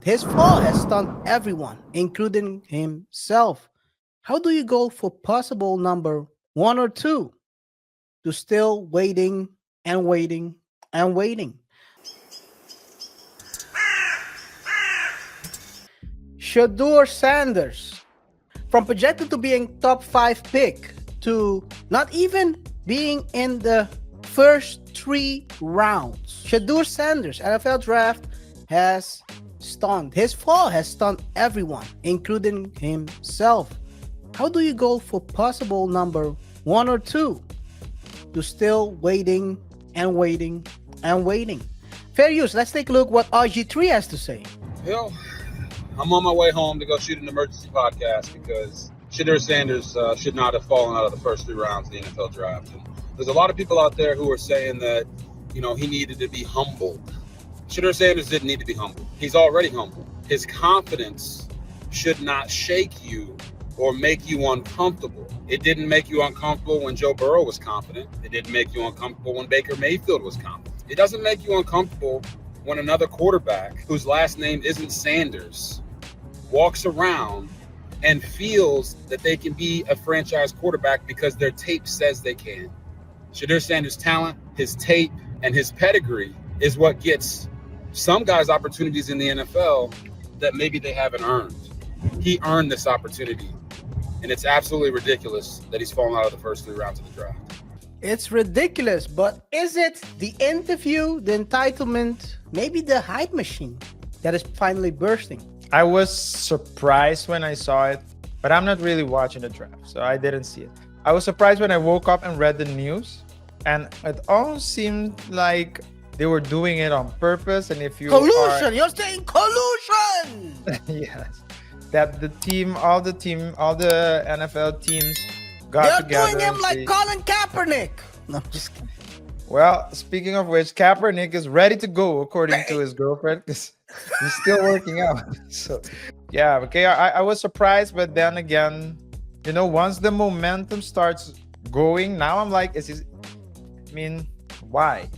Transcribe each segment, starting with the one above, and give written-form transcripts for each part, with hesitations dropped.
His fall has stunned everyone, including himself. How do you go for possible number one or two to still waiting and waiting and waiting? Shedeur Sanders, from projected to being top five pick to not even being in the first three rounds. Shedeur Sanders NFL draft has stunned. His fall has stunned everyone, including himself. How do you go for possible number one or two to still waiting and waiting and waiting? Fair use. Let's take a look what RG3 has to say. Well, I'm on my way home to go shoot an emergency podcast because Shedeur Sanders should not have fallen out of the first three rounds of the NFL draft. And there's a lot of people out there who are saying that, he needed to be humbled. Shedeur Sanders didn't need to be humbled. He's already humble. His confidence should not shake you or make you uncomfortable. It didn't make you uncomfortable when Joe Burrow was confident. It didn't make you uncomfortable when Baker Mayfield was confident. It doesn't make you uncomfortable when another quarterback whose last name isn't Sanders walks around and feels that they can be a franchise quarterback because their tape says they can. Shedeur Sanders' talent, his tape, and his pedigree is what gets some guys opportunities in the NFL that maybe they haven't earned. He earned this opportunity, and it's absolutely ridiculous that he's fallen out of the first three rounds of the draft. It's ridiculous, but is it the interview, the entitlement, maybe the hype machine that is finally bursting? I was surprised when I saw it, but I'm not really watching the draft, so I didn't see it. I was surprised when I woke up and read the news, and it all seemed like they were doing it on purpose. And if you collusion, you're saying collusion. Yes, that all the NFL teams got together. They're doing him like Colin Kaepernick. No, I'm just kidding. Well, speaking of which, Kaepernick is ready to go, according to his girlfriend, because he's still working out. So, yeah, okay, I was surprised, but then again, once the momentum starts going, now I'm like, why?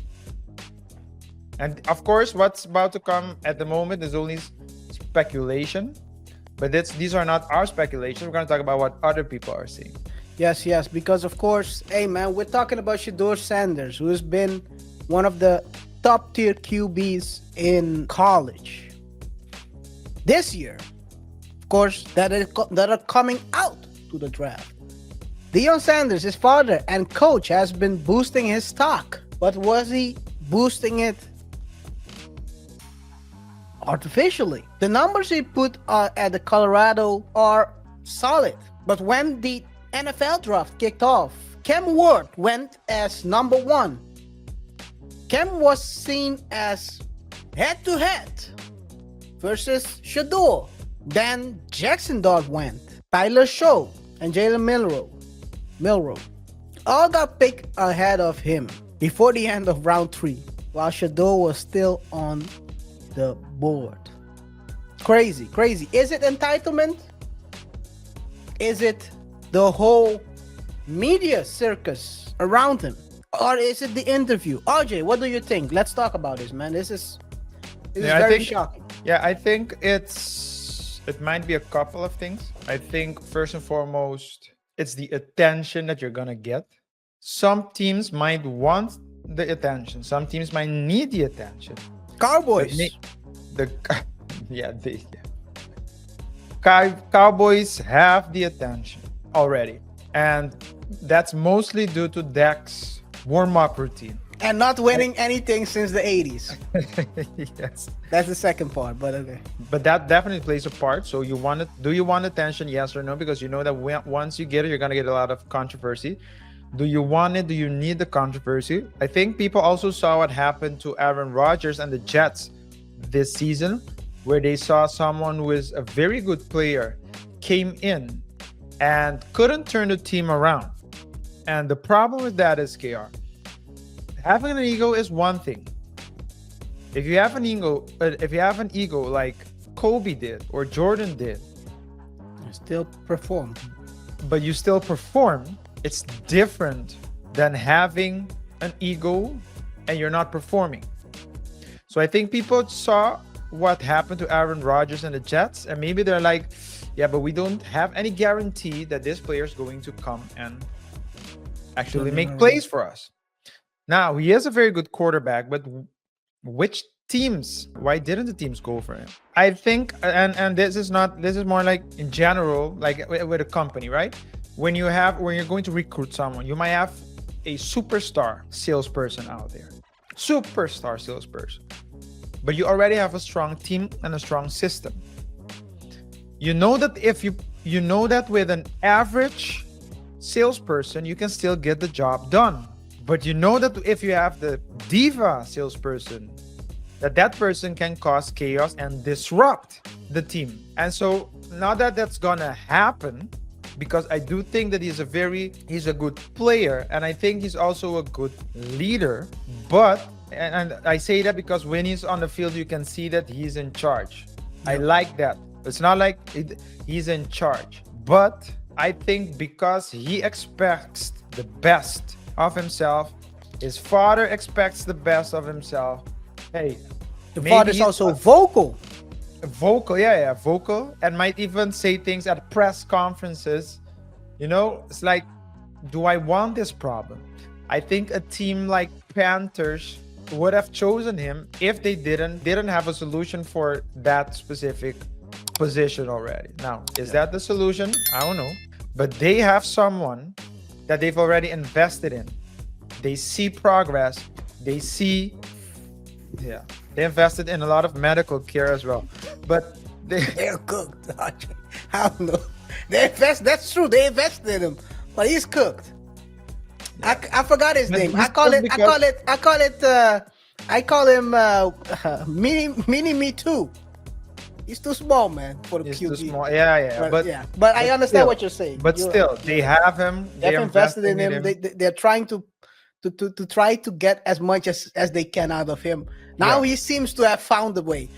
And of course, what's about to come at the moment is only speculation, but these are not our speculations. We're going to talk about what other people are saying. Yes, because of course, hey man, we're talking about Shedeur Sanders, who has been one of the top tier QBs in college this year. Of course, that are coming out to the draft. Deion Sanders, his father and coach, has been boosting his stock, but was he boosting it artificially? The numbers he put at the Colorado are solid, but when the NFL draft kicked off, Cam Ward went as number one. Cam was seen as head-to-head versus Shedeur. Then Jackson Dawg went. Tyler Show and Jalen Milroe all got picked ahead of him before the end of round 3, while Shedeur was still on the board. Crazy. Is it entitlement? Is it the whole media circus around him? Or is it the interview? RJ, what do you think? Let's talk about this, man. This is very shocking. Yeah, I think it might be a couple of things. I think first and foremost, it's the attention that you're gonna get. Some teams might want the attention. Some teams might need the attention. Cowboys. Cowboys have the attention already, and that's mostly due to Dak's warm-up routine and not winning anything since the 80s. Yes, that's the second part, but okay. But that definitely plays a part. So do you want attention, yes or no? Because you know that once you get it, you're gonna get a lot of controversy. Do you want it? Do you need the controversy? I think people also saw what happened to Aaron Rodgers and the Jets this season, where they saw someone who is a very good player came in and couldn't turn the team around. And the problem with that is, KaiR, having an ego is one thing. If you have an ego like Kobe did or Jordan did, you still perform. But you still perform. It's different than having an ego and you're not performing. So I think people saw what happened to Aaron Rodgers and the Jets, and maybe they're like, yeah, but we don't have any guarantee that this player is going to come and actually make plays for us. Now, he is a very good quarterback, but which teams? Why didn't the teams go for him? I think, and this is more like in general, like with a company, right? When you're going to recruit someone, you might have a superstar salesperson out there. Superstar salesperson. But you already have a strong team and a strong system. You know that you know that with an average salesperson, you can still get the job done. But you know that if you have the diva salesperson, that person can cause chaos and disrupt the team. And so now that that's gonna happen, because I do think that he's a good player, and I think he's also a good leader. But and I say that because when he's on the field, you can see that he's in charge. I like that. It's not like he's in charge, but I think because he expects the best of himself, his father expects the best of himself. Hey, the father's also vocal, vocal, and might even say things at press conferences. You know, it's like, do I want this problem? I think a team like Panthers would have chosen him if they didn't have a solution for that specific position already. Now, is that the solution? I don't know. But they have someone that they've already invested in. They see progress. They invested in a lot of medical care as well. But they're cooked. I don't know. That's true. They invested in him, but he's cooked. I forgot his name. I call him mini me too. He's too small, man, for the QB. Too small. Yeah. But I understand what you're saying. But still, they have him. They've invested in him. They're trying to try to get as much as they can out of him. Now he seems to have found a way.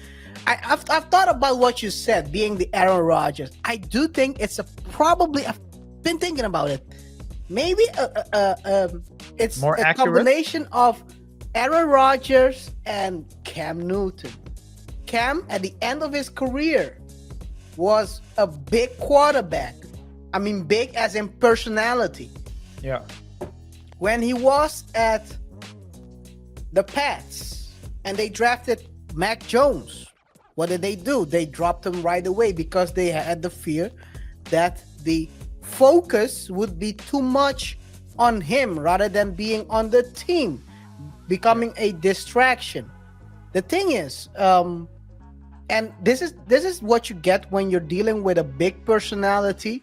I've thought about what you said, being the Aaron Rodgers. I do think it's probably. I've been thinking about it. Maybe it's more a accurate combination of Aaron Rodgers and Cam Newton. Cam, at the end of his career, was a big quarterback. I mean, big as in personality. Yeah. When he was at the Pats and they drafted Mac Jones, what did they do? They dropped him right away because they had the fear that the focus would be too much on him rather than being on the team, becoming a distraction. The thing is, and this is what you get when you're dealing with a big personality,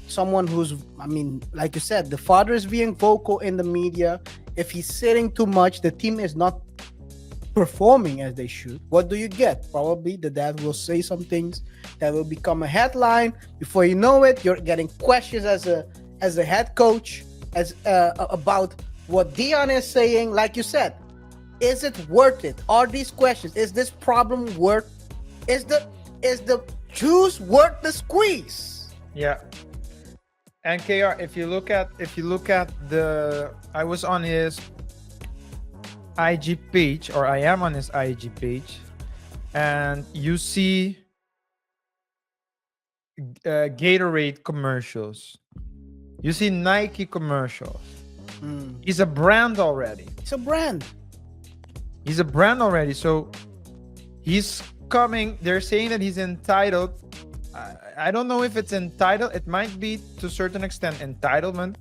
someone who's, I mean, like you said, the father is being vocal in the media. If he's sitting too much, the team is not performing as they should. What do you get? Probably the dad will say some things that will become a headline. Before you know it, you're getting questions as a head coach about what Dion is saying. Like you said, is it worth it? Are these questions? Is this problem worth? Is the juice worth the squeeze? Yeah. And KaiR, if you look at I was on his IG page, or I am on his IG page, and you see Gatorade commercials, you see Nike commercials. He's a brand already. It's a brand. He's a brand already. So he's coming. They're saying that he's entitled. I don't know if it's entitled. It might be to a certain extent entitlement,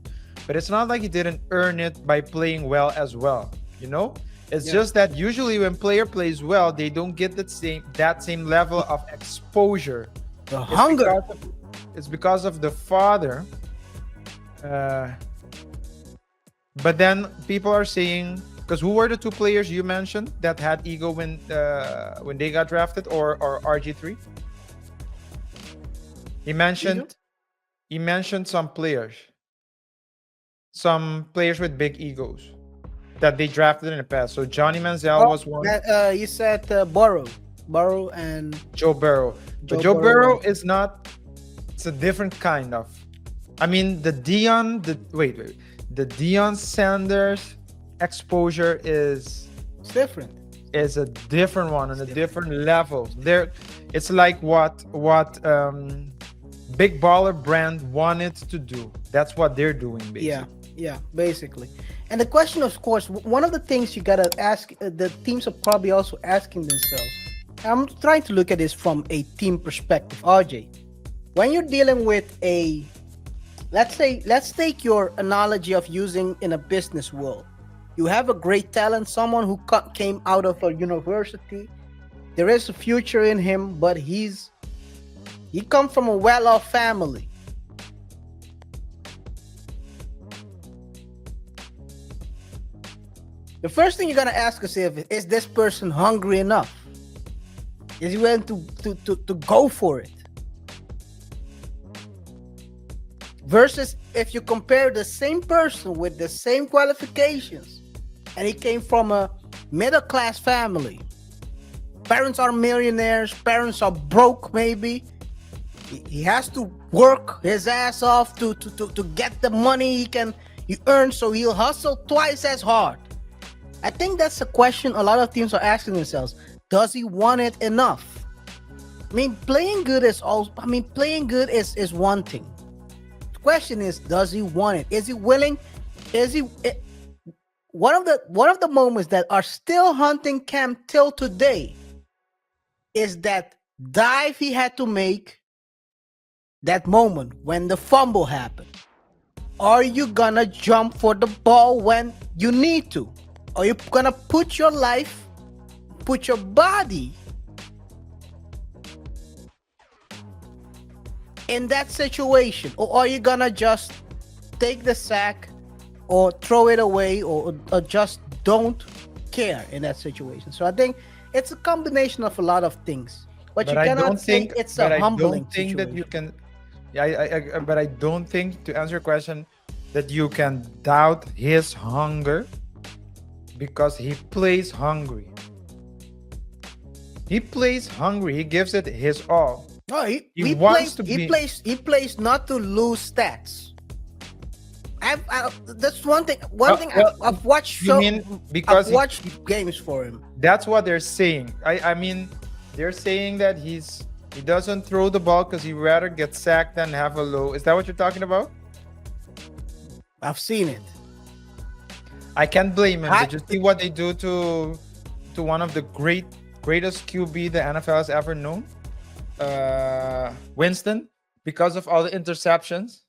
but it's not like he didn't earn it by playing well as well. You know, it's just that usually when player plays well, they don't get that same level of exposure. The hunger. It's because of the father. But then people are saying, because who were the two players you mentioned that had ego when they got drafted, or RG3? He mentioned some players with big egos that they drafted in the past. So Johnny Manziel was one. You said Burrow and Joe Burrow. But Joe Burrow is not. It's a different kind of. I mean, the Deion Sanders exposure is different. is a different one on a different level. There, it's like what Big Baller brand wanted to do. That's what they're doing, basically. Yeah, basically. And the question, of course, one of the things you gotta ask, the teams are probably also asking themselves. I'm trying to look at this from a team perspective, RJ. When you're dealing with let's take your analogy of using in a business world. You have a great talent, someone who came out of a university. There is a future in him, but he comes from a well-off family. The first thing you're gonna ask yourself is this person hungry enough? Is he willing to go for it? Versus if you compare the same person with the same qualifications and he came from a middle-class family. Parents are millionaires, parents are broke maybe. He has to work his ass off to get the money he earns, so he'll hustle twice as hard. I think that's a question a lot of teams are asking themselves. Does he want it enough? I mean, playing good is one thing. The question is, does he want it? Is he willing? One of the moments that are still haunting Cam till today is that dive he had to make, that moment when the fumble happened. Are you gonna jump for the ball when you need to? Are you gonna put your life, put your body in that situation? Or are you gonna just take the sack or throw it away or just don't care in that situation? So I think it's a combination of a lot of things. But you cannot think it's a humbling situation. That you can, but I don't think, to answer your question, that you can doubt his hunger. Because he plays hungry. He plays hungry. He gives it his all. No, he plays not to lose stats. That's one thing. I've watched. Because I've watched games for him. That's what they're saying. I mean, they're saying that he doesn't throw the ball because he'd rather get sacked than have a low. Is that what you're talking about? I've seen it. I can't blame him. Did you see what they do to one of the greatest QB the NFL has ever known? Winston, because of all the interceptions.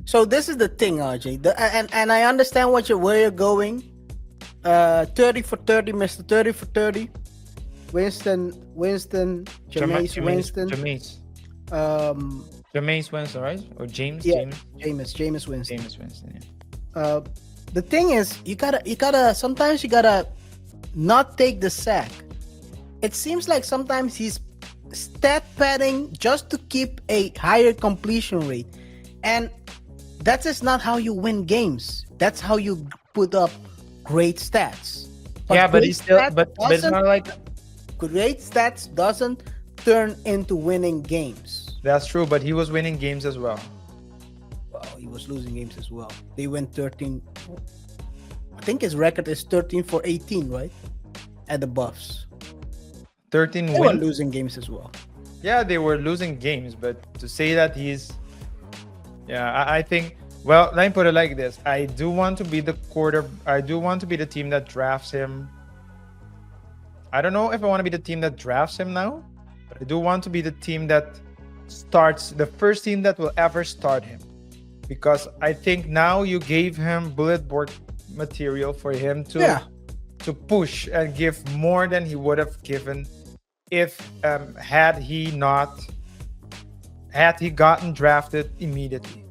So this is the thing, RJ. And I understand where you're going. 30 for 30, Mr. 30 for 30. Winston, Jameis Winston. Jameis Winston, right? Or James? Yeah, Jameis Winston. Jameis Winston, yeah. The thing is, you gotta sometimes you gotta not take the sack. It seems like sometimes he's stat padding just to keep a higher completion rate, and that is not how you win games. That's how you put up great stats. But he's still, but it's not like great stats doesn't turn into winning games. That's true, but he was winning games as well. Well, he was losing games as well. They went 13. I think his record is 13 for 18, right? At the Buffs. 13 They were losing games as well. Yeah, they were losing games, but to say that he's... Yeah, I think... Well, let me put it like this. I do want to be the team that drafts him. I don't know if I want to be the team that drafts him now, but I do want to be the team that starts, the first team that will ever start him. Because I think now you gave him bullet board material for him to push and give more than he would have given if had he gotten drafted immediately.